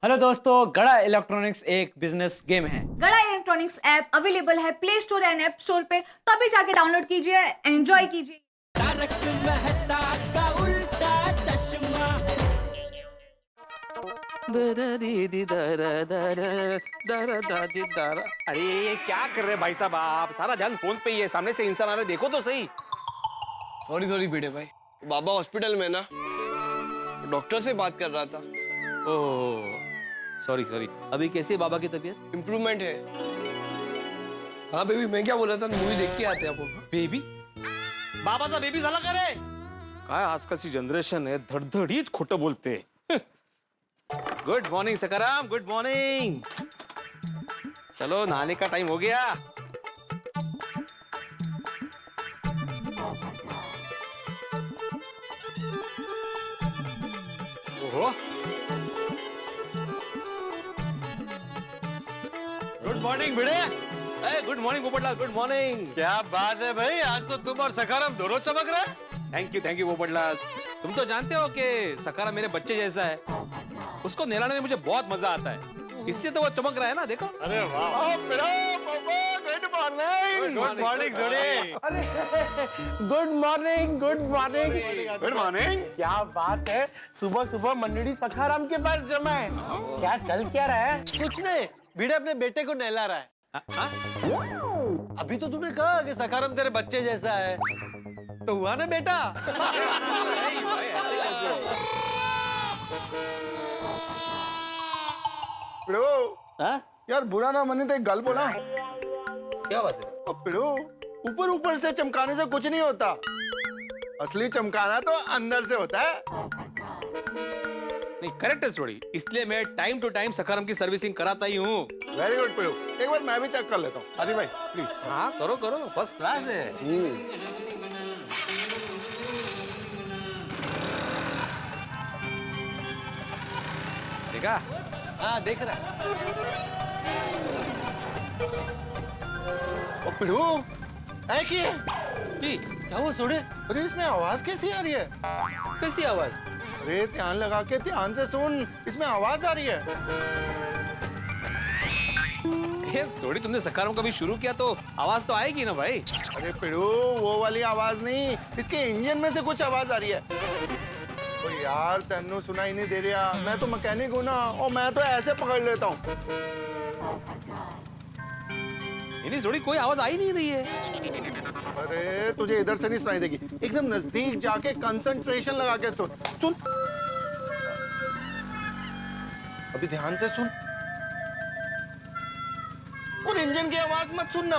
Hello दोस्तों, गड़ा electronics एक बिजनेस गेम है। गड़ा इलेक्ट्रॉनिक्स ऐप अवेलेबल है play store and app store पे, तो अभी जाके डाउनलोड कीजिए, एंजॉय कीजिए। तारक मेहता का उल्टा चश्मा। अरे ये क्या कर रहे हैं भाई साहब, आप सारा ध्यान फोन पे ही है। सामने से इंसान आ रहा है, देखो तो सही। सॉरी भिड़े भाई, बाबा हॉस्पिटल में ना, डॉक्टर से बात कर रहा था। Oh sorry. अभी कैसी है बाबा की तबीयत? इम्प्रूवमेंट है। हाँ बेबी, मैं क्या बोला था, मूवी देख के आते हैं अपन। बेबी? बाबा सा बेबी झाला का रे? काय आजकालची जनरेशन है, धडधडीत खोटं बोलते। Good morning Sakaram, good morning. चलो नहाने का टाइम हो गया। ओहो, good morning Bhide. Good morning Popatlal, good morning. क्या बात है भाई, आज तो तुम और सखाराम दोनों चमक रहे हैं। Thank you Popatlal. तुम तो जानते हो कि सकाराम मेरे बच्चे जैसा है। उसको नहलाने में मुझे बहुत मजा आता है, इसलिए तो वो चमक रहा है ना, देखो। अरे वाह, गुड मॉर्निंग। गुड मॉर्निंग जोड़ी। Good morning good morning. Good morning. क्या बात है, सुबह सुबह मंडली सखाराम के पास जमा है। क्या चल क्या रहा है? कुछ नहीं, भिड़े अपने बेटे को नहला रहा है। अभी तो तूने कहा कि सखाराम तेरे बच्चे जैसा है, तो हुआ ना बेटा। यार बुरा ना मनी तो एक गल बोला। क्या बात है? अब पिड़ो, ऊपर ऊपर से चमकाने से कुछ नहीं होता। असली चमकाना तो अंदर से होता है। नहीं, करेक्ट है थोड़ी, इसलिए मैं टाइम टू टाइम सखाराम की सर्विसिंग कराता ही हूँ। वेरी गुड पिड़ो, एक बार मैं भी चेक कर लेता हूँ। हरी भाई प्लीज। हाँ करो, फर्स्ट क्लास है। देखा? हाँ देख रहा है। ओ पिड़ो, है क्या? क्या वो सोड़े? अरे इसमें आवाज कैसी आ रही है? कैसी आवाज? अरे ध्यान लगा के ध्यान से सुन, इसमें आवाज आ रही है। सोड़ी, तुमने सखाराम कभी शुरू किया तो आवाज तो आएगी ना भाई। अरे पिड़ो, वो वाली आवाज नहीं, इसके इंजन में से कुछ आवाज आ रही है। ओ यार तेनू सुनाई नहीं दे रहा, मैं तो मैकेनिक हूँ ना, और मैं तो ऐसे पकड़ लेता हूँ। नहीं सोड़ी, कोई आवाज आ ही नहीं रही है। अरे तुझे इधर से नहीं सुनाई देगी, एकदम नजदीक जाके कंसंट्रेशन लगा के सुन। अभी ध्यान से सुन, और इंजन की आवाज मत सुनना।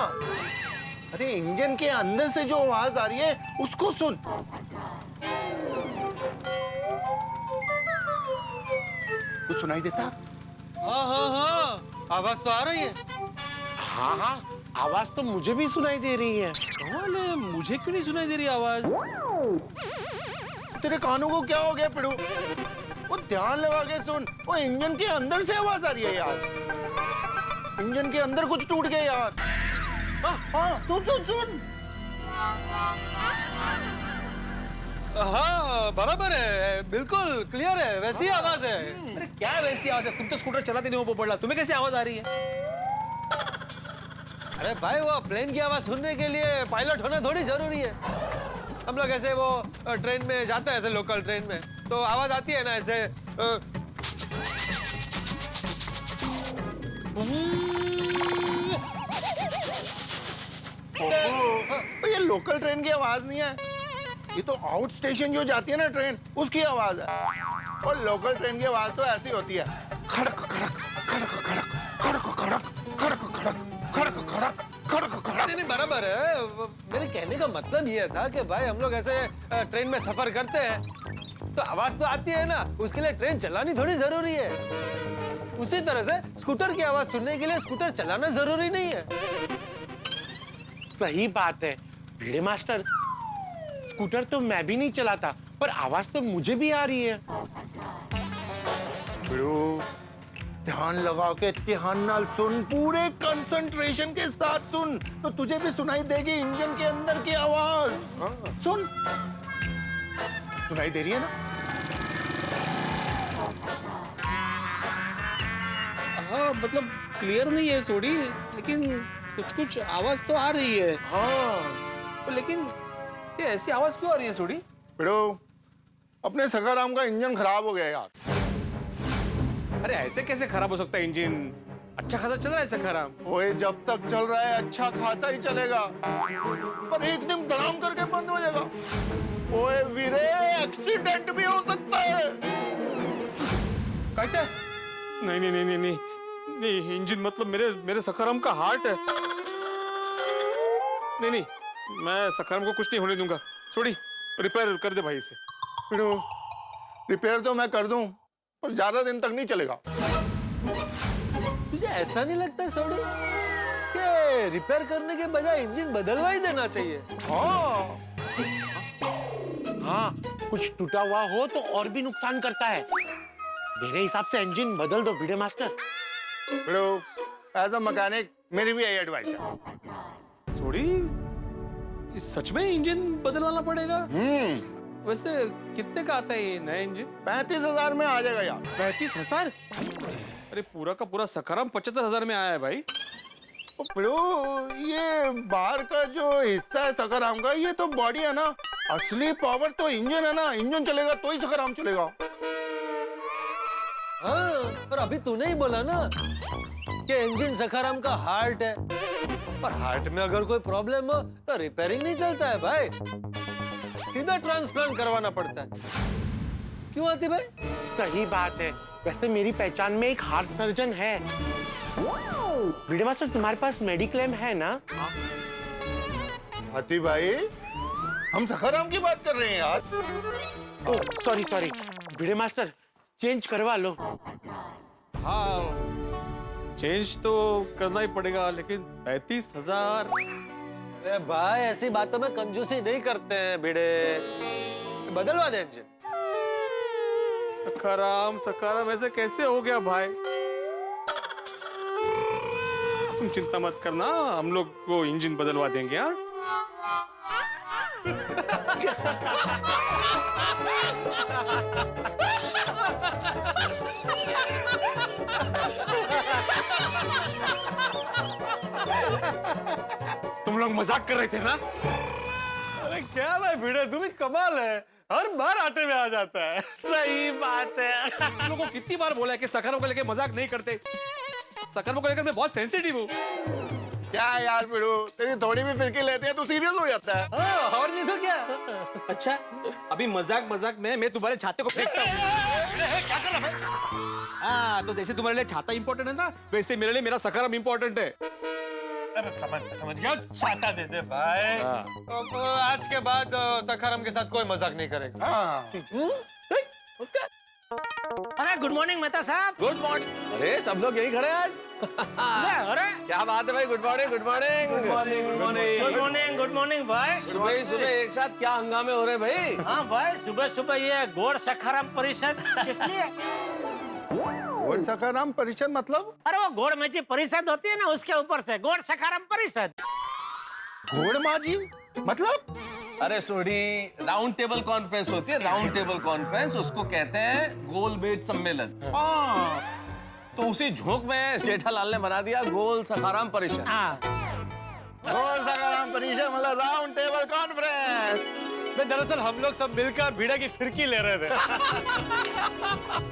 अरे इंजन के अंदर से जो आवाज आ रही है उसको सुन। कुछ सुनाई देता? हाँ, आवाज तो आ रही है। हाँ, आवाज तो मुझे भी सुनाई दे रही है। बोले, मुझे क्यों नहीं सुनाई दे रही आवाज? तेरे कानों को क्या हो गया पिड़ू? वो ध्यान लगा के सुन, वो इंजन के अंदर से आवाज आ रही है यार। इंजन के अंदर कुछ टूट गया यार। हाँ, सुन। हाँ बराबर है, बिल्कुल क्लियर है, वैसी आवाज है। अरे क्या वैसी आवाज है? तुम तो स्कूटर चलाते नहीं हो पोपटलाल, तुम्हें कैसे आवाज आ रही है? अरे भाई, वो प्लेन की आवाज सुनने के लिए पायलट होना थोड़ी जरूरी है। हम लोग ऐसे वो ट्रेन में जाते हैं, ऐसे लोकल ट्रेन में, तो आवाज आती है ना ऐसे। ये लोकल ट्रेन की आवाज नहीं है, ये तो आउट स्टेशन जो जाती है ना ट्रेन, उसकी आवाज है। और लोकल ट्रेन की आवाज तो ऐसी होती है, खड़क खड़क खड़क खड़क खड़क खड़क खड़क खड़क खड़क खड़क खड़क खड़क। नहीं बराबर है, मेरे कहने का मतलब ये था कि भाई हम लोग ऐसे ट्रेन में सफर करते हैं तो आवाज तो आती है ना, उसके लिए ट्रेन चलानी थोड़ी जरूरी है। उसी तरह से स्कूटर की आवाज सुनने के लिए स्कूटर चलाना जरूरी नहीं है। सही बात है भिड़े मास्टर, स्कूटर तो मैं भी नहीं चलाता, पर आवाज तो मुझे भी आ रही है। पिड़ू, ध्यान लगा के ध्यान नाल सुन, पूरे कंसंट्रेशन के साथ सुन, तो तुझे भी सुनाई देगी इंजन के अंदर की आवाज। सुन, सुनाई दे रही है ना? हाँ मतलब क्लियर नहीं है सोडी, लेकिन कुछ कुछ आवाज तो आ रही है। हाँ लेकिन ये ऐसी आवाज क्यों आ रही है सोडी? बिड़ो, अपने सखाराम का इंजन खराब हो गया यार। अरे ऐसे कैसे खराब हो सकता है इंजन? अच्छा खासा चल रहा है सखाराम। ओए जब तक चल रहा है अच्छा खासा ही चलेगा, पर एक दिन धड़ाम करके बंद हो जाएगा। ओए वीरे, एक्सीडेंट भी हो सकता है। कहते? नहीं नहीं नहीं नहीं नहीं नहीं, इंजन मतलब मेरे सखाराम का हार्ट है। नहीं नहीं, मैं सखाराम को कुछ नहीं होने दूंगा। सोडी रिपेयर कर दे भाई इसे। बिड़ो, रिपेयर तो मैं कर दूं, पर ज्यादा दिन तक नहीं चलेगा। तुझे ऐसा नहीं लगता सोडी कि रिपेयर करने के बजाय इंजन बदलवा ही देना चाहिए? हाँ हाँ, कुछ टूटा हुआ हो तो और भी नुकसान करता है। मेरे हिसाब से इंजन बदल दो भिड़े मास्टर। बिड़ो, एज अ मैकेनिक मेरी भी यही एडवाइस है। सोडी इस सच में इंजन बदलवाना पड़ेगा? वैसे कितने का आता है ये नया इंजन? 35,000 में आ जाएगा यार। 35,000? अरे पूरा का पूरा सखाराम 75,000 में आया है भाई। बिड़ो, ये बाहर का जो हिस्सा है सखाराम का, ये तो बॉडी है ना। असली पावर तो इंजन है ना। इंजन चलेगा तो ही सखाराम चलेगा। हाँ, पर अभी तूने ही बोला ना कि इंजन सखाराम का हार्ट है, पर हार्ट में अगर कोई प्रॉब्लम हो तो रिपेयरिंग नहीं चलता है भाई, सीधा ट्रांसप्लांट करवाना पड़ता है। क्यों आती भाई? सही बात है। वैसे मेरी पहचान में एक हार्ट सर्जन है। भिड़े मास्टर, तुम्हारे पास मेडिक्लेम है ना? हाथी भाई, हम सखाराम की बात कर रहे हैं यार। ओह सॉरी सॉरी, भिड़े मास्टर चेंज करवा लो। हाँ चेंज तो करना ही पड़ेगा, लेकिन 35,000। अरे भाई, ऐसी बातों में कंजूसी नहीं करते हैं भिड़े, बदलवा दे इंजन। सखाराम सखाराम ऐसे कैसे हो गया भाई? तुम चिंता मत करना, हम लोग वो इंजन बदलवा देंगे। यार तुम लोग मजाक कर रहे थे ना? अरे क्या भाई भिड़े, तू भी कमाल है, हर बार आटे में आ जाता है। सही बात है। तुम लोगों को कितनी बार बोला है कि सखाराम को लेकर मजाक नहीं करते। सखाराम को लेकर मैं बहुत सेंसिटिव हूँ। क्या यार बिड़ो, तेरी थोड़ी भी फिरकी लेते हैं तो सीरियस हो जाता है। हाँ, और नहीं तो क्या। अच्छा, अभी मजाक मजाक में मैं तुम्हारे छाते को फेंकता हूँ। क्या कर रहा है? हाँ, तो जैसे तुम्हारे लिए छाता इंपॉर्टेंट है ना, वैसे मेरे लिए मेरा सखाराम इंपॉर्टेंट है। अरे समझ गया, छाता दे दे भाई। अब आज के बाद सखाराम के साथ कोई मजाक नहीं करेगा। हाँ। अरे गुड मॉर्निंग मेहता साहब। Good morning. अरे सब लोग यही खड़े हैं आज। अरे क्या बात है भाई? Good morning, good morning, good morning, good morning. Good morning, good morning भाई। सुबह ही सुबह एक साथ क्या हंगामे हो रहे हैं भाई? हाँ भाई, सुबह सुबह ये गौड़ सखाराम परिषद किस लिए? और सखाराम परिषद मतलब? अरे वो गौड़ मेची परिषद होती है ना, उसके ऊपर से गौड़ सखाराम परिषद। घोड़ माझी मतलब? अरे सोडी, राउंड टेबल कॉन्फ्रेंस होती है, राउंड टेबल कॉन्फ्रेंस, उसको कहते हैं गोल मेज सम्मेलन। हाँ। तो उसी झोंक में जेठालाल ने बना दिया गोल सखाराम परिषद। हाँ, घोड़ सखाराम परिषद मतलब राउंड टेबल कॉन्फ्रेंस। दरअसल हम लोग सब मिलकर भिड़े की फिरकी ले रहे थे।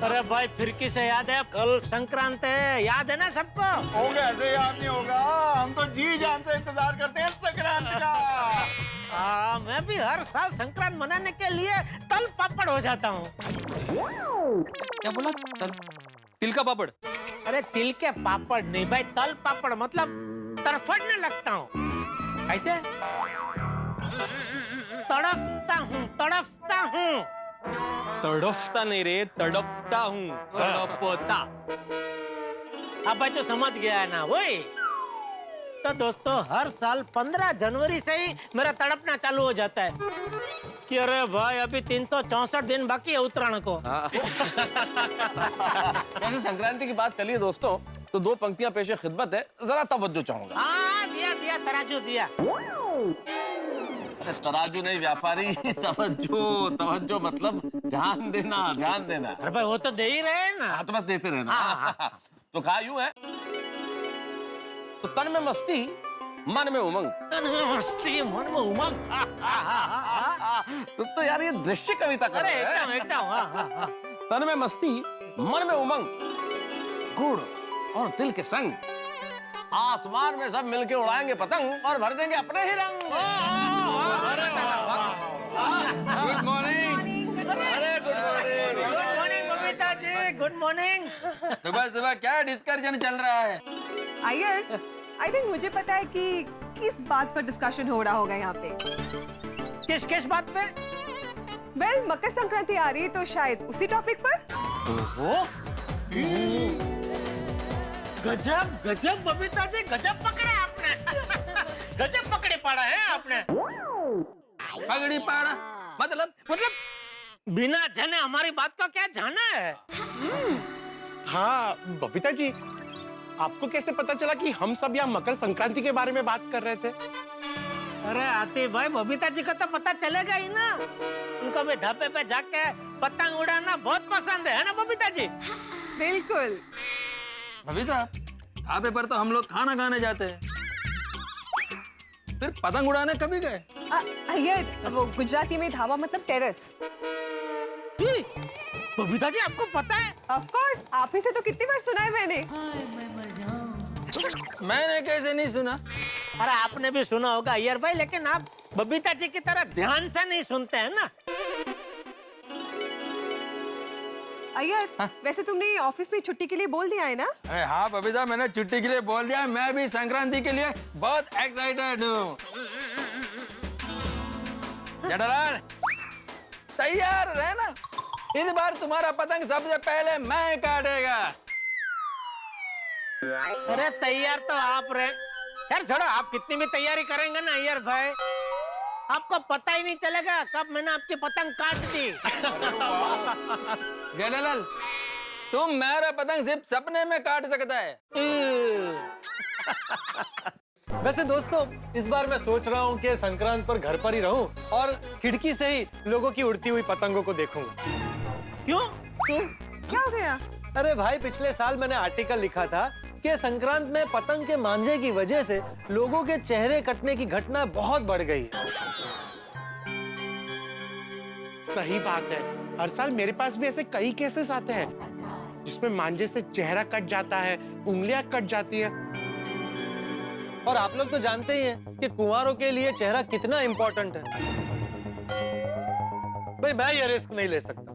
अरे भाई फिरकी से याद है, कल संक्रांत है, याद है ना सबको? होगा, ऐसे याद नहीं होगा। हम तो जी जान से इंतजार करते हैं संक्रांत का। हाँ, मैं भी हर साल संक्रांत मनाने के लिए तल पापड़ हो जाता हूँ। क्या बोला? तिल का पापड़? अरे तिल के पापड़ नहीं भाई, तल पापड़ मतलब तड़फड़ने लगता हूँ। ऐसे तड़पता हूँ, तड़पता हूँ। तड़पता नहीं रे, तड़पता हूँ। तड़पता। अब भाई तो समझ गया है ना वही। तो दोस्तों, हर साल 15 जनवरी से ही मेरा तड़पना चालू हो जाता है कि अरे भाई अभी 364 दिन बाकी है उत्तरायण को। वैसे संक्रांति की बात चलिए दोस्तों, तो दो पंक्तियां पेशे खिदमत है, जरा तवज्जो चाहूंगा। हाँ, दिया दिया, तराजू दिया। तराजू नहीं व्यापारी, तवज्जो। तवज्जो मतलब ध्यान देना, ध्यान देना। अरे भाई वो तो दे ही रहे हैं ना। हाँ, तो बस देते रहना। तो तो कहा यूं है, तो तन में मस्ती मन में उमंग। तन में मस्ती मन में उमंग। तुम तो यार ये दृश्य कविता कर अरे रहे एकदम हैं। एकदम, हाँ हाँ हाँ। तन में मस्ती मन में उमंग, गुड़ और दिल के संग आसमान में सब मिलके उड़ाएंगे पतंग और भर देंगे अपने ही रंग। Good morning. अरे good morning. Good morning Babita ji, good morning. सुबह सुबह क्या डिस्कशन चल रहा है? आयर, आई थिंक मुझे पता है कि किस बात पर डिस्कशन हो रहा होगा यहाँ पे। किस किस बात पे? वेल, मकर संक्रांति आ रही है तो शायद उसी टॉपिक पर। गजब गजब बबीता जी, गजब पकड़े आपने। गजब पकड़े पड़ा है आपने। पगड़ी पाड़ा मतलब बिना जाने हमारी बात को क्या जाना है? हाँ बबीता जी, आपको कैसे पता चला कि हम सब यहाँ मकर संक्रांति के बारे में बात कर रहे थे? अरे आतिफ भाई, बबीता जी को तो पता चलेगा ही ना। उनको भी ढाबे पे जाके पतंग उड़ाना बहुत पसंद है ना बबीता जी? बिल्कुल। बबीता, ढाबे पर तो हम लोग खाना खाने जाते हैं, फिर पतंग उड़ाने कभी गए? आयर, वो गुजराती में ढाबा मतलब टेरेस। बबीता जी आपको पता है? ऑफ कोर्स, आप ही से तो कितनी बार सुना है मैंने। मैंने कैसे नहीं सुना? अरे आपने भी सुना होगा अय्यर भाई, लेकिन आप बबीता जी की तरह ध्यान से नहीं सुनते हैं ना। आयर, वैसे तुमने ऑफिस में छुट्टी के लिए बोल दिया है ना? अरे हाँ बबीता, मैंने छुट्टी के लिए बोल दिया। मैं भी संक्रांति के लिए बहुत एक्साइटेड हूँ। जेठालाल, तैयार रहना, इस बार तुम्हारा पतंग सबसे पहले मैं काटेगा। अरे तैयार तो आप रहे यार, छोड़ो, आप कितनी भी तैयारी करेंगे ना अय्यर भाई, आपको पता ही नहीं चलेगा कब मैंने आपकी पतंग काट दी। जेठालाल, तुम मेरा पतंग सिर्फ सपने में काट सकता है। वैसे दोस्तों, इस बार मैं सोच रहा हूँ कि संक्रांत पर घर पर ही रहूं और खिड़की से ही लोगों की उड़ती हुई पतंगों को देखूंगा। क्यों? क्या हो गया? अरे भाई, पिछले साल मैंने आर्टिकल लिखा था कि संक्रांत में पतंग के मांझे की वजह से लोगों के चेहरे कटने की घटना बहुत बढ़ गई है। सही बात है, हर साल मेरे पास भी ऐसे कई केसेस आते हैं जिसमें मांझे से चेहरा कट जाता है, उंगलियां कट जाती है। और आप लोग तो जानते ही हैं कि कुंवारों के लिए चेहरा कितना इंपॉर्टेंट है। भाई मैं ये रिस्क नहीं ले सकता।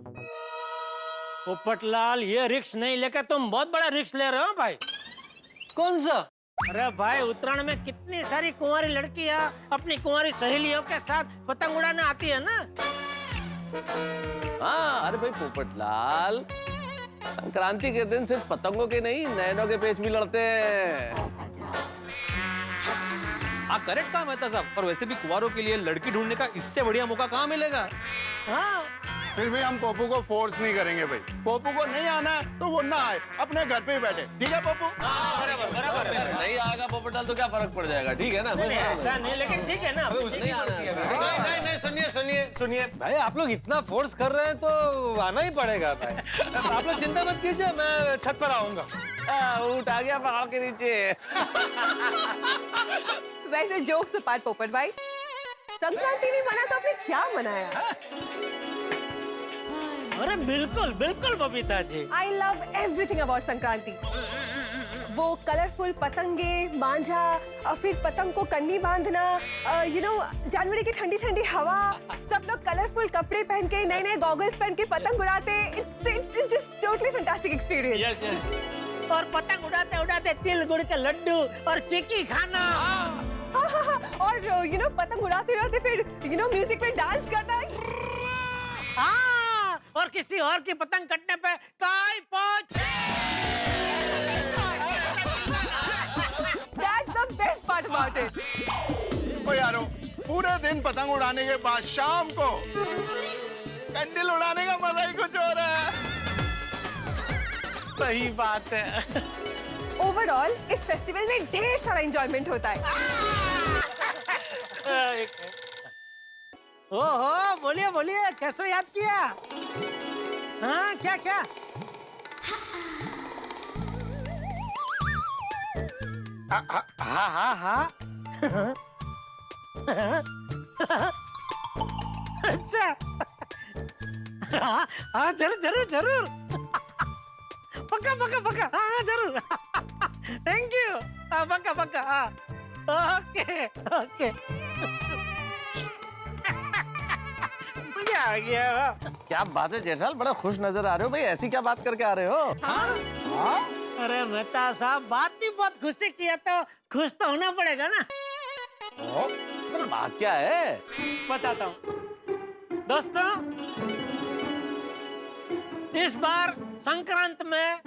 पोपटलाल, ये रिस्क नहीं लेकर तुम बहुत बड़ा रिस्क ले रहे हो भाई। कौन सा? अरे भाई, उत्तरायण में कितनी सारी कुंवारी लड़कियां अपनी कुंवारी सहेलियों के साथ पतंग उड़ाने आती है ना। हाँ, अरे भाई पोपटलाल, संक्रांति के दिन सिर्फ पतंगों के नहीं, नैनों के पेच भी लड़ते हैं। हाँ, करेक्ट कहा मेहता साहब। और वैसे भी कुंवारों के लिए लड़की ढूंढने का इससे बढ़िया मौका कहाँ मिलेगा? हाँ, फिर भी हम पप्पू को फोर्स नहीं करेंगे भाई। पप्पू को नहीं आना है तो वो ना आए, अपने घर पे ही बैठे। ठीक है पप्पू? नहीं आएगा पोपटलाल तो क्या फर्क पड़ जाएगा, ठीक है ना? ऐसा नहीं, लेकिन ठीक है ना। नहीं आना है। नहीं, सुनिए भाई, आप लोग इतना फोर्स कर रहे हैं तो आना ही पड़ेगा भाई। आप लोग चिंता मत कीजिए, मैं छत पर आऊंगा। ऊँट आ गया पहाड़ के नीचे। वैसे जोक्स अपार्ट पोपट भाई, संक्रांति नहीं मना तो आपने क्या मनाया? अरे बिल्कुल बिल्कुल Babita ji, I love everything about Sankranti. वो कलरफुल पतंगे, मांझा, और फिर पतंग को कन्नी बांधना, जनवरी की ठंडी ठंडी हवा, सब लोग कलरफुल कपड़े पहन के, नए नए गॉगल्स पहन के पतंग उड़ाते। It's just totally fantastic experience. और पतंग उड़ाते उड़ाते तिल गुड़ के लड्डू और चिक्की खाना। और पतंग उड़ाते उड़ाते फिर म्यूजिक में डांस करना। हाँ, और किसी और की पतंग कटने पे काई पोछ। That's the best part about it. ओ यारो, पूरे दिन पतंग उड़ाने के बाद शाम को कैंडल उड़ाने का मजा ही कुछ और है। सही बात है। ओवरऑल इस फेस्टिवल में ढेर सारा एंजॉयमेंट होता है। ओहो, बोलिए बोलिए, कैसे याद किया? हाँ, क्या क्या? हाँ हाँ हाँ। अच्छा हाँ हाँ, जरूर जरूर जरूर, पक्का पक्का पक्का, हाँ हाँ जरूर। थैंक यू, हाँ पक्का पक्का, हाँ ओके ओके। मजा आ गया। क्या बात है जेठालाल, बड़ा खुश नजर आ रहे हो भाई, ऐसी क्या बात करके आ रहे हो? हाँ? अरे मेहता साहब, बात ही बहुत खुशी किया तो खुश तो होना पड़ेगा ना। पर बात क्या है? बताता हूँ दोस्तों, इस बार संक्रांत में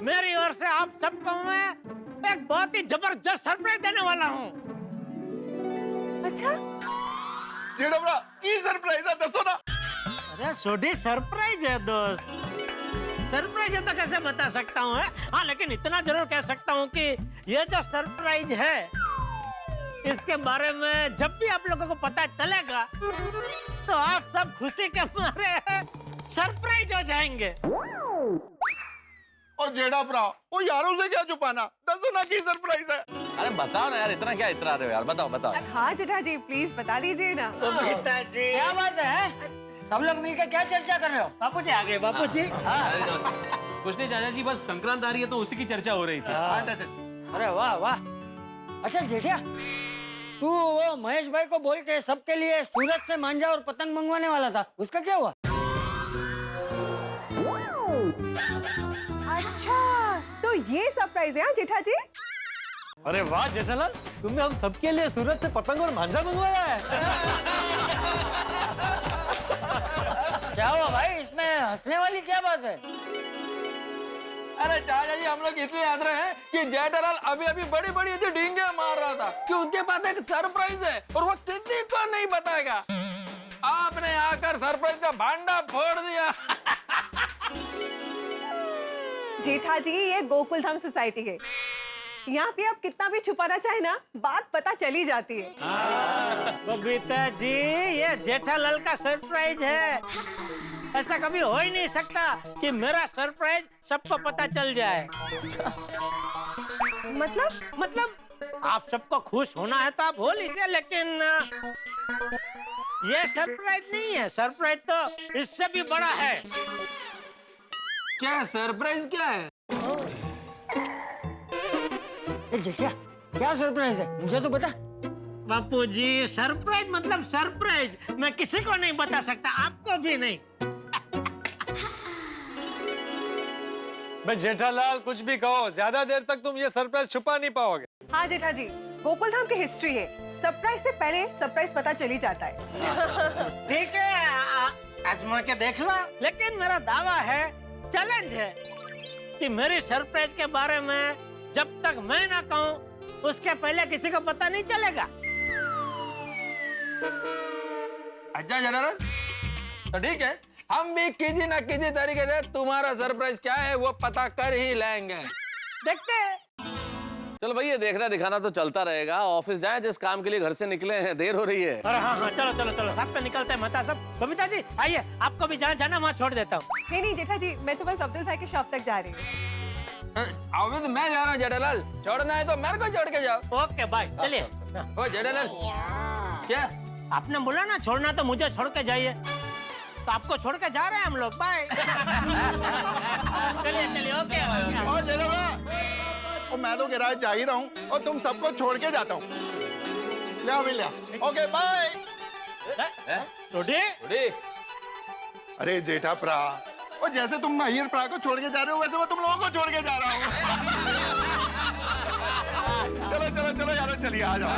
मेरी ओर से आप सबको मैं एक बहुत ही जबरदस्त सरप्राइज देने वाला हूँ। अच्छा, जेठा भरा की सरप्राइज है, दसो ना। अरे छोटी सरप्राइज है दोस्त, सरप्राइज है तो कैसे बता सकता हूँ? हाँ लेकिन इतना जरूर कह सकता हूँ कि ये जो सरप्राइज है इसके बारे में जब भी आप लोगों को पता चलेगा तो आप सब खुशी के मारे सरप्राइज हो जाएंगे। और जेठा भरा वो यारों से क्या छुपाना, दसो ना की सरप्राइज है। अरे बताओ ना यार, इतना क्या इतरा रहे हो यार, बताओ बताओ। हाँ जेठा जी प्लीज बता दीजिए ना। पिताजी, क्या बात है, सब लोग मिलकर क्या चर्चा कर रहे हो? बापू जी आ गए। बापू जी कुछ नहीं चाचा जी, बस संक्रांत आ रही है तो उसी की चर्चा हो रही थी। अरे वाह वाह। अच्छा जेठिया, तू वो महेश भाई को बोल के सबके लिए सूरत से मांझा और पतंग मंगवाने वाला था, उसका क्या हुआ? अच्छा, तो ये सरप्राइज है हाँ जेठा जी? अरे वाह जेठालाल, तुमने हम सबके लिए सूरत से पतंग और मांझा मंगवाया है। क्या हुआ भाई, इसमें हंसने वाली क्या बात है? अरे चाचा जी, हम लोग इसलिए हंस रहे हैं कि जेठालाल अभी अभी बड़ी बड़ी ऐसी डींगे मार रहा था कि उसके पास एक सरप्राइज है और वो किसी को नहीं बताएगा। आपने आकर सरप्राइज का भांडा फोड़ दिया। जेठा जी ये गोकुल धाम सोसाइटी है, यहाँ पे आप कितना भी छुपाना चाहे ना बात पता चली जाती है। बबीता जी, ये जेठालाल का सरप्राइज है, ऐसा कभी हो ही नहीं सकता कि मेरा सरप्राइज सबको पता चल जाए। मतलब आप सबको खुश होना है तो आप हो लीजिए, लेकिन ये सरप्राइज नहीं है, सरप्राइज तो इससे भी बड़ा है। क्या सरप्राइज क्या है? जेठिया क्या सरप्राइज है, मुझे तो बता। बापू जी, सरप्राइज मतलब सरप्राइज, मैं किसी को नहीं बता सकता, आपको भी नहीं। मैं जेठालाल कुछ भी कहो, ज्यादा देर तक तुम ये सरप्राइज छुपा नहीं पाओगे। हाँ जेठा जी, गोकुल धाम की हिस्ट्री है, सरप्राइज से पहले सरप्राइज पता चली जाता है। ठीक है, आजमा के देख लो, लेकिन मेरा दावा है, चैलेंज है कि मेरी सरप्राइज के बारे में जब तक मैं ना कहूं उसके पहले किसी को पता नहीं चलेगा। अच्छा जेठालाल, तो ठीक है, हम भी किसी न किसी तरीके से तुम्हारा सरप्राइज क्या है वो पता कर ही लेंगे। देखते हैं। चलो भाई, ये देखना दिखाना तो चलता रहेगा। ऑफिस जाएं, जिस काम के लिए घर से निकले हैं, देर हो रही है। अरे हाँ हाँ, चलो चलो चलो, साथ में निकलते हैं। महता साहब, बबीता जी आइए, आपको भी जहाँ जाना वहाँ छोड़ देता हूँ। नहीं जेठा जी, मैं तो बस अब्दुल भाई के शॉप तक जा रही हूँ। अभी तो मैं जा रहा हूँ जेठालाल, छोड़ना है तो मेरे को छोड़ के जाओ। ओके बाय, चलिए। ओ जेठालाल, क्या आपने बोला ना छोड़ना, तो मुझे छोड़ के जाइए, तो आपको छोड़ के जा रहे हैं हम लोग। बाय। चलिए चलिए, ओके। और जेठा भरा, और मैं तो गैराज जा ही रहा हूँ और तुम सबको छोड़ के जाता हूँ। ले अभी ले, ओके बाय। रोटी? अरे जेठा प्रा, और जैसे तुम महिर प्रा को छोड़ के जा रहे हो वैसे मैं तुम लोगों को छोड़ के जा रहा हूँ। चलो चलो चलो यारो, चलिए आ जाओ।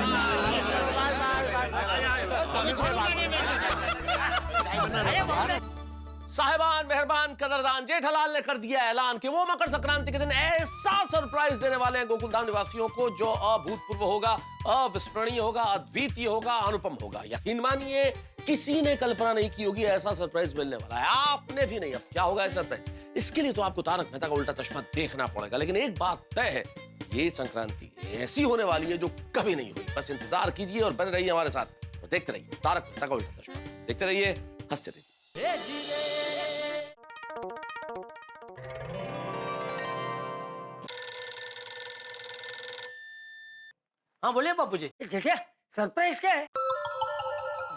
साहिबान, मेहरबान, कदरदान, जेठालाल ने कर दिया ऐलान कि वो मकर संक्रांति के दिन ऐसा सरप्राइज देने वाले हैं गोकुलधाम निवासियों को जो अभूतपूर्व होगा, अविस्मरणीय होगा, अद्वितीय होगा, अनुपम होगा। यकीन मानिए किसी ने कल्पना नहीं की होगी ऐसा सरप्राइज मिलने वाला है, आपने भी नहीं। अब क्या होगा सरप्राइज, इसके लिए तो आपको तारक मेहता का उल्टा चश्मा देखना पड़ेगा। लेकिन एक बात तय है, ये संक्रांति ऐसी होने वाली है जो कभी नहीं हुई। बस इंतजार कीजिए और बने रहिए हमारे साथ, तो देखते रहिए तारक मेहता का उल्टा चश्मा, देखते रहिए, हंसते रहिए। हाँ बोलिए बापूजी। जेठिया सरप्राइज क्या है?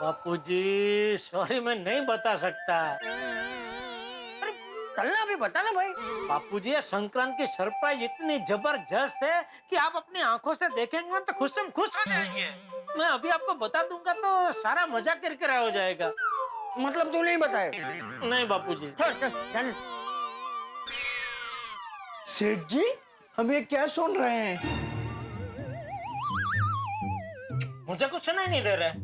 बापूजी सॉरी मैं नहीं बता सकता। अरे चलना अभी बता ना भाई। बापूजी ये संक्रांत की सरप्राइज इतनी जबरदस्त है कि आप अपनी आंखों से देखेंगे ना तो खुश हो जाएंगे। मैं अभी आपको बता दूंगा तो सारा मजा किरकिरा हो जाएगा। मतलब तू नहीं बताए? नहीं बापूजी। चल चल चल। सेठ जी हम ये क्या सुन रहे हैं? मुझे कुछ सुनाई नहीं दे रहा है।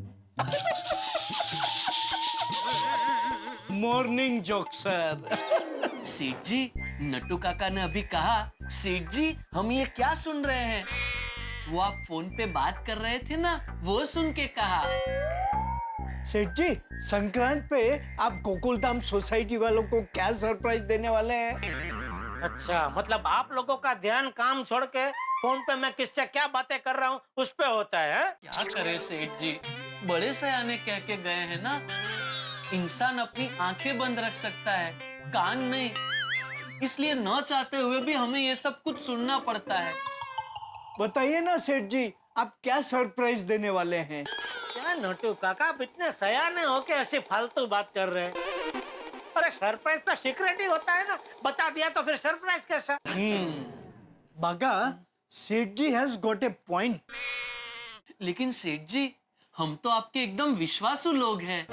Morning joke sir. सेठ जी, नट्टू काका ने अभी कहा, सेठ जी हम ये क्या सुन रहे हैं? वो आप फोन पे बात कर रहे थे ना, वो सुन के कहा। सेठ जी संक्रांत पे आप गोकुलधाम सोसाइटी वालों को क्या सरप्राइज देने वाले हैं? अच्छा मतलब आप लोगों का ध्यान काम छोड़ के फोन पे मैं किससे क्या बातें कर रहा हूँ उस पे होता है? क्या करे सेठ जी, बड़े सयाने कह के गए हैं ना, इंसान अपनी आंखें बंद रख सकता है, कान नहीं। इसलिए न चाहते हुए भी हमें ये सब कुछ सुनना पड़ता है। बताइए ना सेठ जी आप क्या सरप्राइज देने वाले हैं? क्या नोटू काका आप इतने सयाने हो के ऐसे फालतू बात कर रहे हैं? अरे सरप्राइज तो सीक्रेट ही होता है ना, बता दिया तो फिर सरप्राइज कैसा? बागा सेठ जी हैज गॉट ए पॉइंट। लेकिन सेठ जी हम तो आपके एकदम विश्वासु लोग हैं।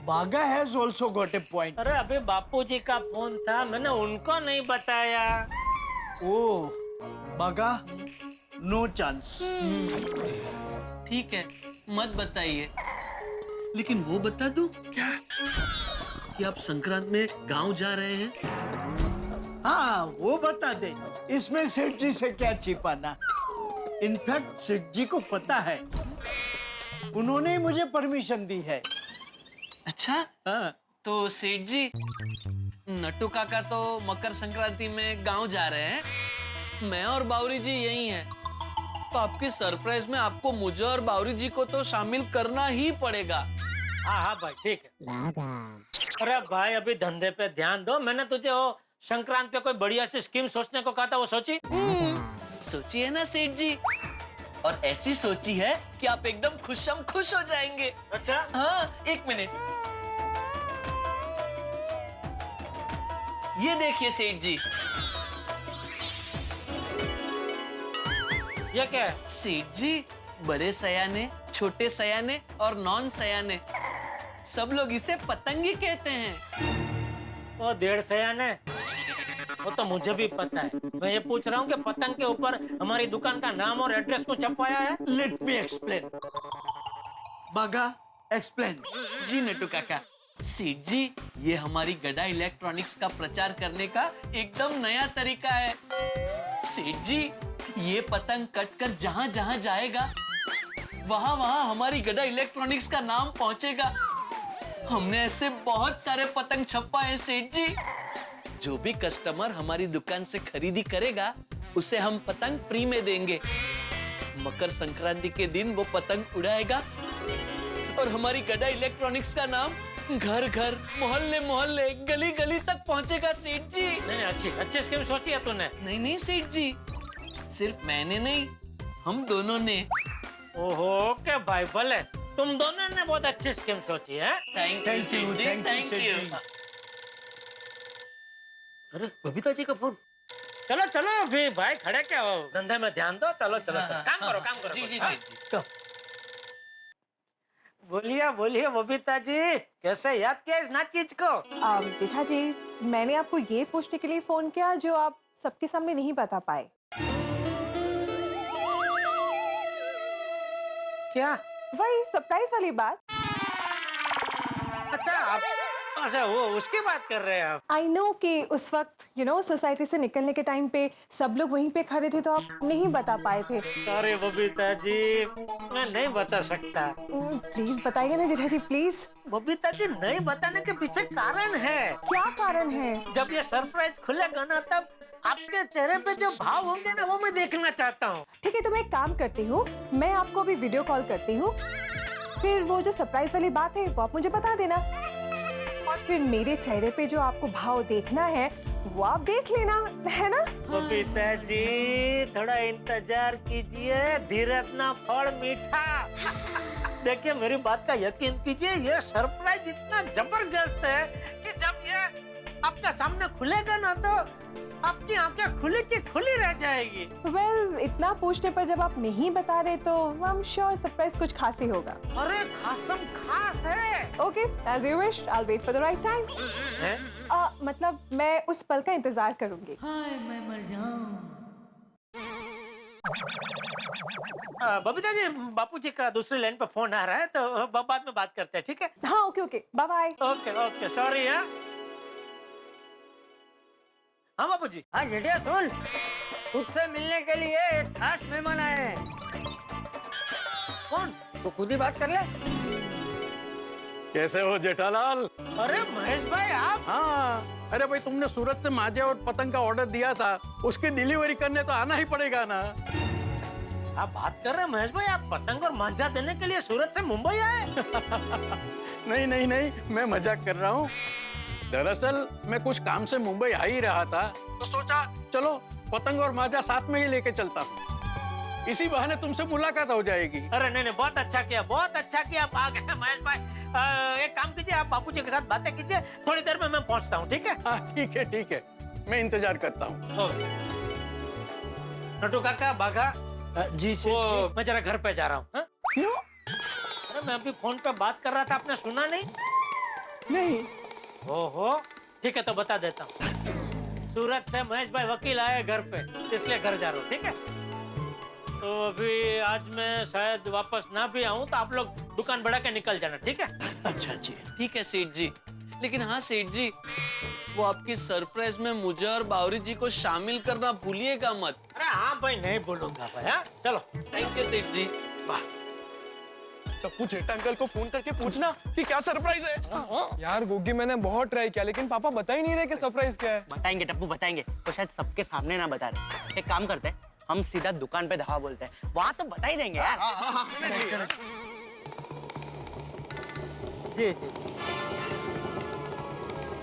बागा has also got a point. अरे अभी बापूजी का फोन था, मैंने उनको नहीं बताया। ओह बागा नो चांस। ठीक है मत बताइए, लेकिन वो बता दूं क्या कि आप संक्रांत में गांव जा रहे हैं? हाँ वो बता दे, इसमें सेठ जी से क्या छिपाना। इनफैक्ट सेठ जी को पता है, उन्होंने ही मुझे परमिशन दी है। अच्छा हाँ। तो सेठ जी, नट्टू काका तो मकर संक्रांति में गांव जा रहे हैं, मैं और बावरी जी यही हैं, तो आपकी सरप्राइज में आपको मुझे और बावरी जी को तो शामिल करना ही पड़ेगा। हाँ हाँ भाई ठीक है। अरे भाई अभी धंधे पे ध्यान दो, मैंने तुझे वो संक्रांत पे कोई बढ़िया सी स्कीम सोचने को कहा था, वो सोची? सोची है ना सेठ जी, और ऐसी सोची है कि आप एकदम खुश हो जाएंगे। अच्छा हाँ एक मिनट, ये देखिए सेठ जी। ये क्या है? सेठ जी बड़े सयाने, छोटे सयाने और नॉन सयाने, सब लोग इसे पतंगी कहते हैं। वो 1.5 सयाने, वो तो मुझे भी पता है। मैं ये पूछ रहा हूँ कि पतंग के ऊपर हमारी दुकान का नाम और एड्रेस को छपवाया है? Let me explain. बागा एक्सप्लेन। जी नट्टू काका। सेठ जी ये हमारी गड़ा इलेक्ट्रॉनिक्स का प्रचार करने का एकदम नया तरीका है। सेठ जी ये पतंग कट कर जहाँ जहाँ जाएगा वहाँ वहाँ हमारी गड़ा इलेक्ट्रॉनिक्स का नाम पहुँचेगा। हमने ऐसे बहुत सारे पतंग छपवाए हैं सेठ जी। जो भी कस्टमर हमारी दुकान से खरीदी करेगा उसे हम पतंग फ्री में देंगे। मकर संक्रांति के दिन वो पतंग उड़ाएगा और हमारी गड़ा इलेक्ट्रॉनिक्स का नाम घर घर, मोहल्ले मोहल्ले, गली गली तक पहुंचेगा सेठ जी। नहीं अच्छी स्कीम सोची है तूने? नहीं सेठ जी, सिर्फ मैंने नहीं, हम दोनों ने। ओहो ओके भाई, भले तुम दोनों ने बहुत अच्छी स्कीम सोची है। थैंक यू सेठ जी, थैंक यू। अरे बबीता जी का फोन। चलो चलो अभी भाई खड़े क्या हो, धंधे में ध्यान दो। चलो चलो काम करो। जी सेठ जी। बोलिए बबीता जी, कैसे याद किया इस नाच चीज को? जेठा जी मैंने आपको ये पूछने के लिए फोन किया जो आप सबके सामने नहीं बता पाए। क्या? वही सरप्राइज वाली बात। अच्छा वो उसकी बात कर रहे हैं आप? आई नो कि उस वक्त सोसाइटी से निकलने के टाइम पे सब लोग वहीं पे खड़े थे तो आप नहीं बता पाए थे। अरे बबीता जी मैं नहीं बता सकता। प्लीज बताइए ना जेठा जी प्लीज। बबीता जी नहीं बताने के पीछे कारण है। क्या कारण है? जब ये सरप्राइज खुलेगा ना तब आपके चेहरे पे जो भाव होंगे ना वो मैं देखना चाहता हूँ। ठीक है तो मैं एक काम करती हूँ, मैं आपको अभी वीडियो कॉल करती हूँ, फिर वो जो सरप्राइज वाली बात है वो आप मुझे बता देना, और फिर मेरे चेहरे पे जो आपको भाव देखना है वो आप देख लेना, है ना? बबीता जी थोड़ा इंतजार कीजिए, धीरज ना फल मीठा। देखिए मेरी बात का यकीन कीजिए, ये सरप्राइज इतना जबरदस्त है कि जब ये आपके सामने खुलेगा ना तो आपकी आंखें खुली की खुली रह जाएगी। वेल, इतना पूछने पर जब आप नहीं बता रहे तो आई एम श्योर सरप्राइज कुछ खास ही होगा। अरे खासम खास है। Okay, as you wish, I will wait for the right time. मतलब मैं उस पल का इंतजार करूंगी। हाय मैं मर जाऊं। बबीता जी, बापूजी का दूसरी लाइन पे फोन आ रहा है तो बाद में बात करते हैं, ठीक है? हाँ, okay okay, bye bye. Okay okay, sorry. हाँ बापूजी। हाँ जेठिया सुन, तुझसे मिलने के लिए एक खास मेहमान आए हैं। कौन? तो खुद ही बात कर ले। कैसे हो जेठालाल? अरे महेश भाई आप? हाँ, अरे भाई तुमने सूरत से माजे और पतंग का ऑर्डर दिया था, उसकी डिलीवरी करने तो आना ही पड़ेगा ना। आप बात कर रहे हैं महेश भाई, आप पतंग और मांझा देने के लिए सूरत से मुंबई आए? नहीं नहीं नहीं, मैं मजाक कर रहा हूँ। दरअसल मैं कुछ काम से मुंबई आ ही रहा था तो सोचा चलो पतंग और माजा साथ में ही लेके चलता हूँ, इसी बहाने तुमसे मुलाकात हो जाएगी। अरे नहीं नहीं, बहुत अच्छा किया, बहुत अच्छा किया, आप आ गए महेश भाई। एक काम कीजिए, आप बापूजी के साथ बातें कीजिए, थोड़ी देर में मैं पहुंचता हूँ, ठीक है? हाँ ठीक है, मैं इंतजार करता हूँ। नटू काका, बाघा जी वो मैं जरा घर पे जा रहा हूँ। क्यों? अरे मैं अभी फोन पे बात कर रहा था, आपने सुना नहीं? नहीं। ओहो, ठीक है तो बता देता हूँ। सूरत से महेश भाई वकील आए घर पे, इसलिए घर जा रहा हूँ, ठीक है? तो अभी आज मैं शायद वापस ना भी आऊँ तो आप लोग दुकान बढ़ा के निकल जाना, ठीक है? अच्छा जी। ठीक है सेठ जी, लेकिन हाँ सेठ जी, वो आपकी सरप्राइज में मुझे और बावरी जी को शामिल करना भूलिएगा मत। अरे हाँ भाई, नहीं बोलूंगा भाई। हाँ चलो। थैंक यू सेठ जी। वाह, टप्पू जेठा अंकल को फोन करके पूछना कि क्या सरप्राइज है। यार गोगी, मैंने बहुत ट्राई किया लेकिन पापा बता ही नहीं रहे कि सरप्राइज क्या है। बताएंगे टप्पू बताएंगे, तो शायद सबके सामने ना बता रहे। एक काम करते हैं, हम सीधा दुकान पे धावा बोलते हैं, वहाँ तो बता ही देंगे यार। जी जी,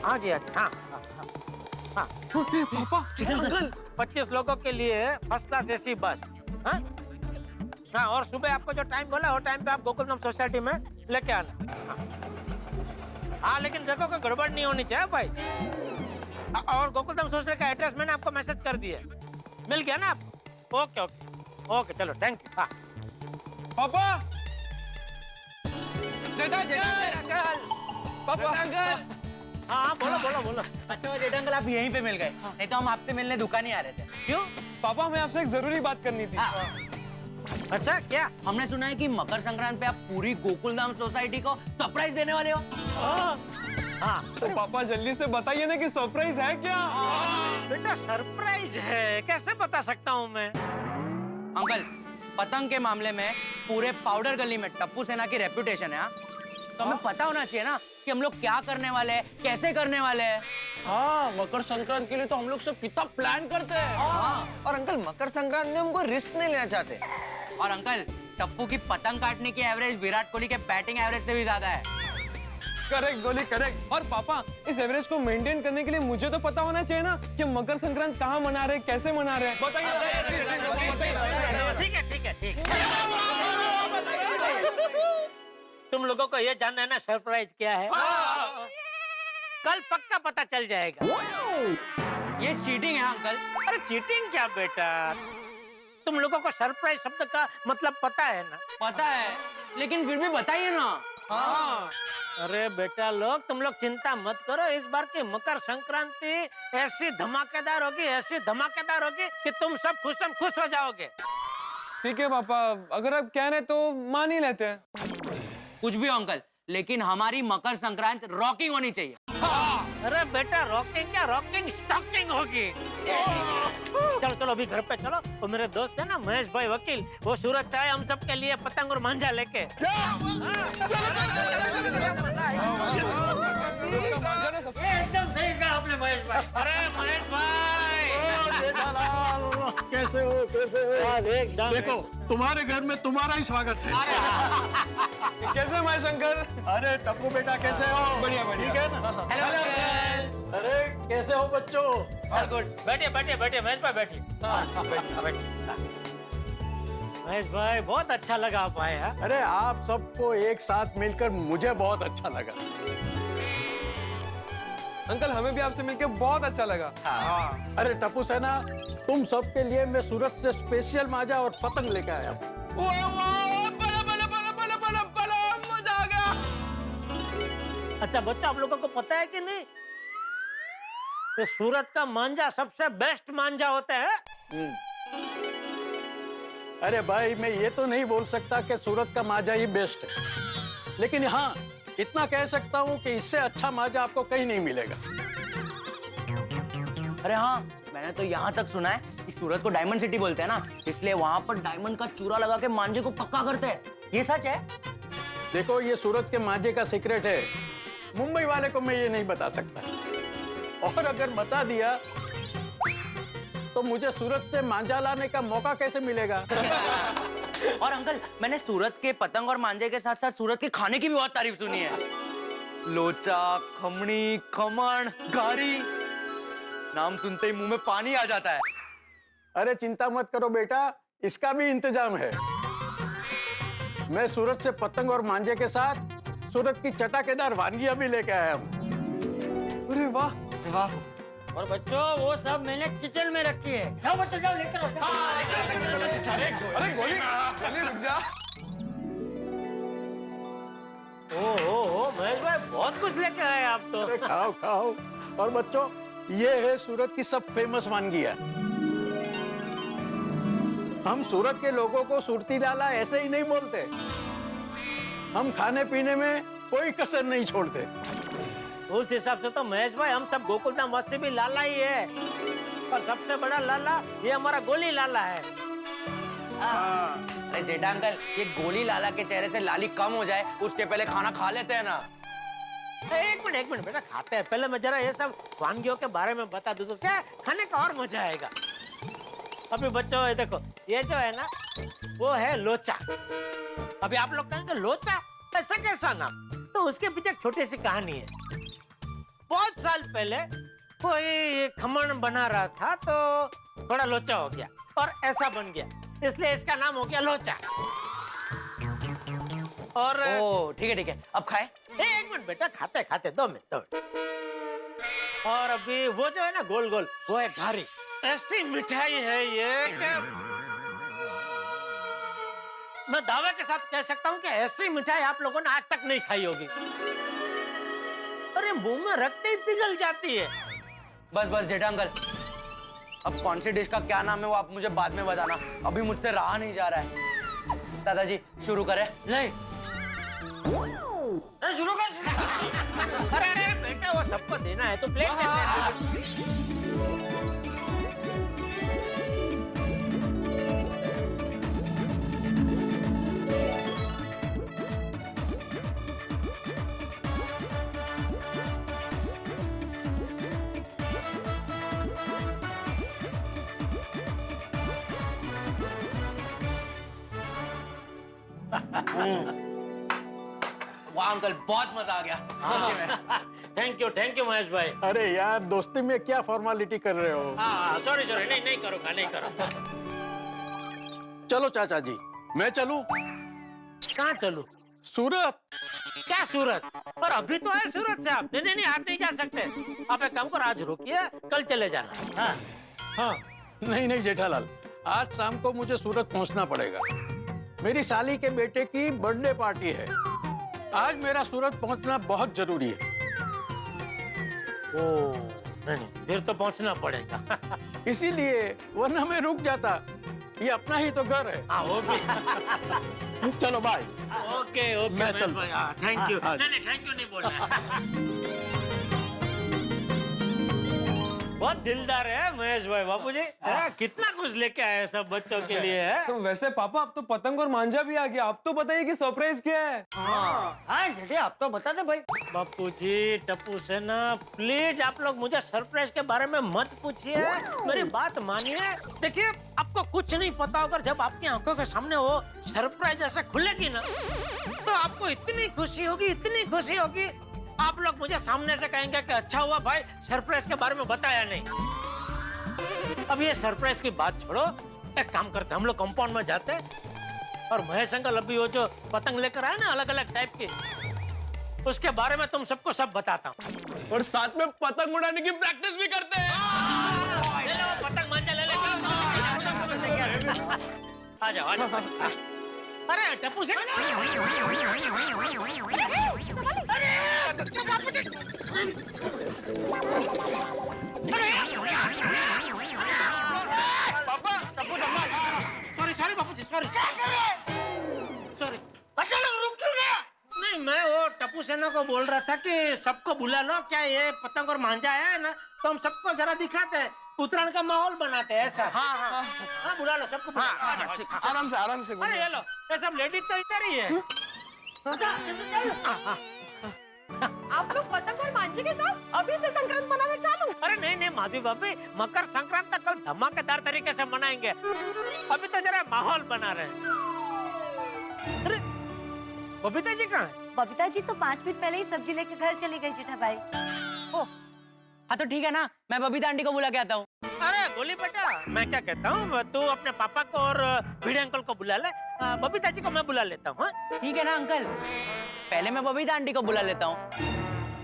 हाँ जी, हाँ हाँ। पापा अंकल 25 लोगों के लिए फर्स्ट क्लास एसी बस। हाँ हाँ, और सुबह आपको जो टाइम बोला वो टाइम पे आप गोकुलधाम सोसाइटी में लेके आना। हाँ लेकिन देखो कोई गड़बड़ नहीं होनी चाहिए भाई। और गोकुलधाम सोसाइटी का एड्रेस मैंने आपको मैसेज कर दिया, मिल गया ना आप? ओके ओके ओके, चलो थैंक यू। हाँ पापा, जेठा अंकल, पापा अंकल। हाँ बोलो बोलो बोलो। अच्छा जेठा अंकल, आप यहीं पे मिल गए, नहीं तो हम आपसे मिलने दुकान ही आ रहे थे। क्यों? पापा हमें आपसे एक जरूरी बात करनी थी। अच्छा क्या? हमने सुना है कि मकर संक्रांति पे आप पूरी गोकुलधाम सोसाइटी को सरप्राइज देने वाले हो। हाँ तो पापा जल्दी से बताइए ना कि सरप्राइज है क्या? बेटा सरप्राइज है, कैसे बता सकता हूँ मैं? अंकल, पतंग के मामले में पूरे पाउडर गली में टप्पू सेना की रेपुटेशन है। तो हमें पता होना चाहिए ना कि हम लोग क्या करने वाले हैं, कैसे करने वाले हैं। हाँ, मकर संक्रांति के लिए तो हम लोग सब कितना प्लान करते हैं। हाँ। और अंकल मकर संक्रांति में हमको रिस्क नहीं लेना चाहते। और अंकल, टप्पू की पतंग काटने की एवरेज विराट कोहली के बैटिंग एवरेज से भी ज्यादा है। करेक्ट गोली, करेक्ट। और पापा, इस एवरेज को मेंटेन करने के लिए मुझे तो पता होना चाहिए ना कि मकर संक्रांति कहाँ मना रहे हैं, कैसे मना रहे हैं। बताइए। ठीक है ठीक है ठीक है। तुम लोगों को ये जानना है ना सरप्राइज क्या है? कल पक्का पता चल जाएगा। ये चीटिंग है अंकल। अरे चीटिंग क्या बेटा, तुम लोगों को सरप्राइज शब्द का मतलब पता है ना? पता है, लेकिन फिर भी बताइए ना। अरे बेटा लोग, तुम लोग चिंता मत करो, इस बार की मकर संक्रांति ऐसी धमाकेदार होगी, ऐसी धमाकेदार होगी कि तुम सब खुश हो जाओगे। ठीक है पापा, अगर आप कह रहे तो मान ही लेते हैं। कुछ भी हो अंकल, लेकिन हमारी मकर संक्रांति रॉकिंग होनी चाहिए। अरे बेटा रॉकिंग क्या, रॉकिंग स्टॉकिंग होगी। चलो चलो अभी घर पे चलो। वो मेरे दोस्त है ना महेश भाई वकील, वो सूरत से आए हम सब के लिए पतंग और मांझा लेके। एकदम सही कहा आपने महेश भाई। अरे महेश भाई, कैसे हो, कैसे हो? एकदम देखो, तुम्हारे घर में तुम्हारा ही स्वागत है। कैसे महेश अंकल? अरे टप्पू बेटा कैसे हो? बढ़िया बढ़िया। ठीक है ना? Hello uncle. अरे कैसे हो बच्चों? गुड, बैठिए बैठिए बैठिए महेश भाई बैठिए। महेश भाई बहुत अच्छा लगा आप आए हैं। अरे आप सबको एक साथ मिलकर मुझे बहुत अच्छा लगा। अंकल हमें भी आपसे मिलकर बहुत अच्छा लगा। अरे टप्पू सेना, तुम सबके लिए मैं सूरत से स्पेशल माजा और पतंग लेके आया हूँ। मजा आ गया। अच्छा बच्चा, आप लोगों को पता है कि नहीं कि सूरत का मांझा सबसे बेस्ट मांझा होता है? अरे भाई, मैं ये तो नहीं बोल सकता कि सूरत का माजा ही बेस्ट है, लेकिन हाँ इतना कह सकता हूँ कि इससे अच्छा माजा आपको कहीं नहीं मिलेगा। अरे हाँ, मैंने तो यहाँ तक सुना है कि सूरत को डायमंड सिटी बोलते हैं ना, इसलिए वहाँ पर डायमंड का चूरा लगा के मांझे को पक्का करते हैं। ये सच है? देखो, ये सूरत के मांझे का सीक्रेट है, मुंबई वाले को मैं ये नहीं बता सकता, और अगर बता दिया तो मुझे सूरत से मांझा लाने का मौका कैसे मिलेगा? और अंकल, मैंने सूरत के पतंग और मांझे के साथ साथ सूरत के खाने की भी बहुत तारीफ सुनी है। लोचा, खमणी, खमण, गारी, नाम सुनते ही मुंह में पानी आ जाता है। अरे चिंता मत करो बेटा, इसका भी इंतजाम है। मैं सूरत से पतंग और मांझे के साथ सूरत की चटाकेदार वानगियां भी लेके आया हूँ। अरे वाह वाह। और बच्चों, वो सब मैंने किचन में रखी है। जाओ बच्चों, जाओ लेकर आओ। अरे गोली रुक जा। ओ महेश भाई, बहुत कुछ लेके आए आप तो। अरे खाओ खाओ। और बच्चों, ये है सूरत की सब फेमस वानगियां। हम सूरत के लोगों को सुरती लाला ऐसे ही नहीं बोलते, हम खाने पीने में कोई कसर नहीं छोड़ते। उस हिसाब से तो महेश भाई, हम सब गोकुलधाम वासी भी लाला ही है, और सबसे बड़ा लाला ये हमारा गोली लाला है। अरे जेठा अंकल, ये गोली लाला के चेहरे से लाली कम हो जाए उसके पहले खाना खा लेते हैं ना। एक मिनट बेटा, खाते हैं पहले। मैं जरा ये सब वानगियों के बारे में बता दूं तो क्या खाने का और मजा आएगा। अभी बच्चों, ये देखो, ये जो है ना वो है लोचा। अभी आप लोग कहेंगे लोचा ऐसा कैसा नाम? तो उसके पीछे एक छोटी सी कहानी है। बहुत साल पहले कोई खमण बना रहा था तो थोड़ा लोचा हो गया और ऐसा बन गया, इसलिए इसका नाम हो गया लोचा। और ठीक है, अब खाए। एक मिनट बेटा, खाते खाते 2 मिनट। और अभी वो जो है ना गोल गोल, वो है घारी। ऐसी मिठाई है ये कि मैं दावे के साथ कह सकता हूँ कि ऐसी मिठाई आप लोगों ने आज तक नहीं खाई होगी। अरे मुंह में रखते ही पिघल जाती है। बस जेठा अंकल, अब कौन सी डिश का क्या नाम है वो आप मुझे बाद में बताना, अभी मुझसे रहा नहीं जा रहा है। दादाजी शुरू करें? नहीं, शुरू कर। अरे बेटा, वो सबको देना है तो प्लेट में देना। वाह अंकल, बहुत मजा आ गया। थैंक यू महेश भाई। अरे यार, दोस्ती में क्या फॉर्मेलिटी कर रहे हो? सॉरी नहीं करूँगा, नहीं करूँगा। चलो चाचा जी, मैं चलूं? कहाँ चलूं? सूरत। क्या सूरत? और अभी तो है सूरत से आप। नहीं, आप नहीं जा सकते। आप एक काम करो, आज रुकिए, कल चले जाना। हाँ। नहीं जेठालाल, आज शाम को मुझे सूरत पहुंचना पड़ेगा। मेरी साली के बेटे की बर्थडे पार्टी है। आज मेरा सूरत पहुंचना बहुत जरूरी है। नहीं, फिर तो पहुंचना पड़ेगा। इसीलिए, वरना मैं रुक जाता। ये अपना ही तो घर है। वो भी। चलो बाय। ओके मैं चलता हूँ। Thank you. नहीं, थैंक यू नहीं बोलना। बहुत दिलदार है महेश भाई। बापूजी कितना कुछ लेके आए सब बच्चों के लिए है। तो वैसे पापा, अब तो पतंग और मांझा भी आ गया। आप तो बताइए कि सरप्राइज क्या है? हाँ जेठे, आप तो बता दे भाई। बापूजी, टप्पू सेना, प्लीज आप लोग मुझे सरप्राइज के बारे में मत पूछिए, मेरी बात मानिए। देखिए, आपको कुछ नहीं पता होगा, जब आपकी आंखों के सामने वो सरप्राइज ऐसे खुलेगी ना, तो आपको इतनी खुशी होगी आप लोग मुझे सामने से कहेंगे कि अच्छा हुआ भाई सरप्राइज के बारे में बताया नहीं। अब ये सरप्राइज की बात छोड़ो, एक काम करते हैं, हम लोग कंपाउंड में जाते हैं और महेश अंकल अभी वो जो पतंग लेकर आए ना अलग अलग टाइप की, उसके बारे में तुम सबको सब बताता हूँ। और साथ में पतंग उड़ाने की प्रैक्टिस भी करते हैं। ले लो पतंग मांझा ले लो। आ जाओ आ जाओ। अरे टप्पू से सॉरी बापू जी सॉरी। अच्छा लोग रुक क्यों गया? नहीं मैं वो टप्पू सेना को बोल रहा था कि सबको बुला लो, क्या ये पतंग और मांझा है ना तो हम सबको जरा दिखाते हैं, उत्तरायण का माहौल बनाते हैं ऐसा। हाँ बुला लो सबको बुला लो। आराम से अरे ये लो ये सब लेडीज तो इधर ही है। आप लोग पतंग और मांझे के साथ अभी से संक्रांत मनाना चालू? अरे नहीं माधवी भाभी, मकर संक्रांत तक कल धमाकेदार तरीके से मनाएंगे, अभी तो जरा माहौल बना रहे हैं। अरे बबीता जी कहाँ है? बबीता जी तो 5 मिनट पहले ही सब्जी लेके घर चली गई जेठा भाई। ओ हाँ तो ठीक है ना, मैं बबीता आंटी को बुला के आता हूँ। अरे गोली बेटा, मैं क्या कहता हूँ, तू अपने पापा को और भिड़े अंकल को बुला ले, बबीता जी को मैं बुला लेता हूँ। ठीक है ना अंकल, पहले मैं बबीता आंटी को बुला लेता हूँ,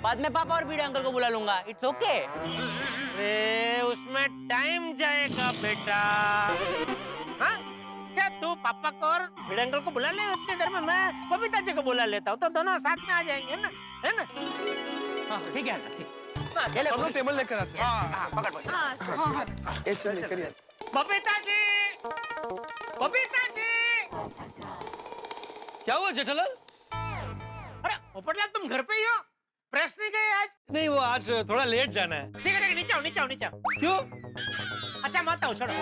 बाद में पापा और भिड़े अंकल को बुला लूंगा। It's okay. अरे उसमें टाइम जाएगा बेटा। हाँ क्या तू पापा को और भिड़े अंकल को बुला ले, उतनी देर में मैं बबीता जी को बुला लेता हूँ, तो दोनों साथ में आ जाएंगे ना, है ना? हाँ ठीक है ठीक। हम लोग टेबल लेकर आते हैं। पकड़ बबीता जी, बबीता जी। क्या हुआ जेठालाल? अरे पोपटलाल तुम घर पे ही हो? प्रेस नहीं गए आज? नहीं वो आज थोड़ा लेट जाना है। ठीक है नीचे आओ नीचे आओ नीचे आओ। क्यों? अच्छा मत आओ छोड़ो।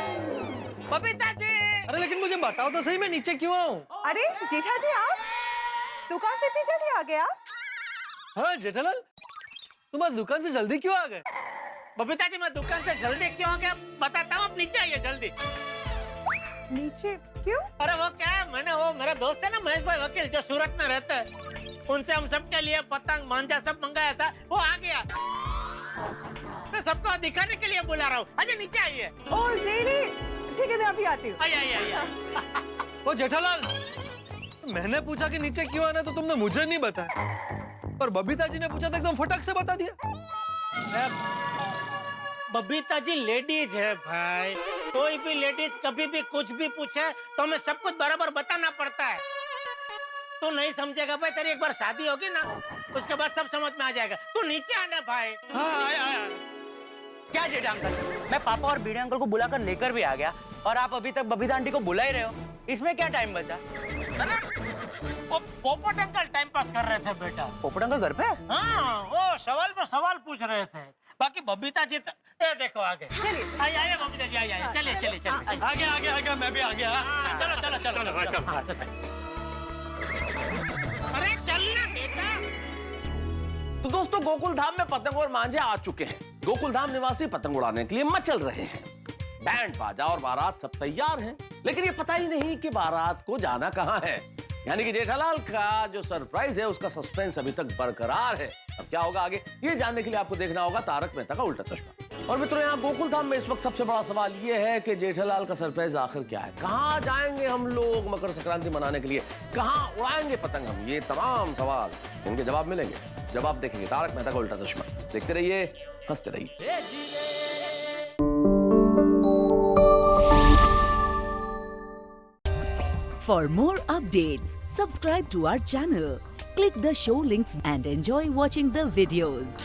बबीता जी। अरे लेकिन मुझे बताओ तो सही, मैं नीचे क्यों आऊँ? अरे जेठा जी आप दुकान से इतनी जल्दी आ गया? हाँ जेठालाल, तुम आज दुकान से जल्दी क्यों आ गए? बबीता जी मैं दुकान से जल्दी क्यों आ गया बताता हूँ, आप नीचे आइए जल्दी। नीचे क्यों? अरे वो क्या है, मैंने वो मेरा दोस्त है ना महेश भाई वकील जो सूरत में रहता है, उनसे हम सबके लिए पतंग मांझा सब मंगाया था, वो आ गया। मैं सबको दिखाने के लिए बुला रहा हूँ, अच्छा नीचे आइए। Oh really? ठीक है मैं अभी आती हूँ। आइए। ओ जेठालाल, मैंने पूछा कि नीचे क्यों आना तो तुमने मुझे नहीं बताया, और बबीता जी ने पूछा तो एकदम फटाक से बता दिया। बबीता जी लेडीज है भाई, कोई भी लेडीज कभी भी कुछ भी पूछे तो हमें सब कुछ बराबर बताना पड़ता है। तू नहीं समझेगा भाई, तेरी एक बार शादी होगी ना उसके बाद सब समझ में आ जाएगा। तू नीचे आना भाई। हाँ आया। क्या जेठा अंकल, मैं पापा और भिड़े अंकल को बुलाकर लेकर भी आ गया और आप अभी तक बबीता आंटी को बुला ही रहे हो, इसमें क्या टाइम बचा? अरे वो पोपट अंकल टाइम पास कर रहे थे बेटा। पोपट अंकल घर पे? हाँ वो सवाल पर सवाल पूछ रहे थे, बाकी बबीता जी ये देखो आगे। चलिए आइए बबीता जी आइए, चलिए आगे मैं भी आ गया। चलो। अरे चलना बेटा। तो दोस्तों गोकुल धाम में पतंग और मांझे आ चुके हैं। गोकुल धाम निवासी पतंग उड़ाने के लिए मचल रहे हैं, बैंड बाजा और बारात सब तैयार हैं, लेकिन ये पता ही नहीं कि बारात को जाना कहां है। यानी कि जेठालाल का जो सरप्राइज है उसका सस्पेंस अभी तक बरकरार है। अब क्या होगा आगे, ये जानने के लिए आपको देखना होगा तारक मेहता का उल्टा चश्मा। और मित्रों यहाँ गोकुल धाम में इस वक्त सबसे बड़ा सवाल ये है कि जेठालाल का सरप्राइज आखिर क्या है, कहाँ जाएंगे हम लोग मकर संक्रांति मनाने के लिए, कहाँ उड़ाएंगे पतंग हम, ये तमाम सवाल इनके जवाब मिलेंगे जब आप देखेंगे तारक मेहता का उल्टा चश्मा। देखते रहिए, हंसते रहिए। For more updates, subscribe to our channel, click the show links and enjoy watching the videos.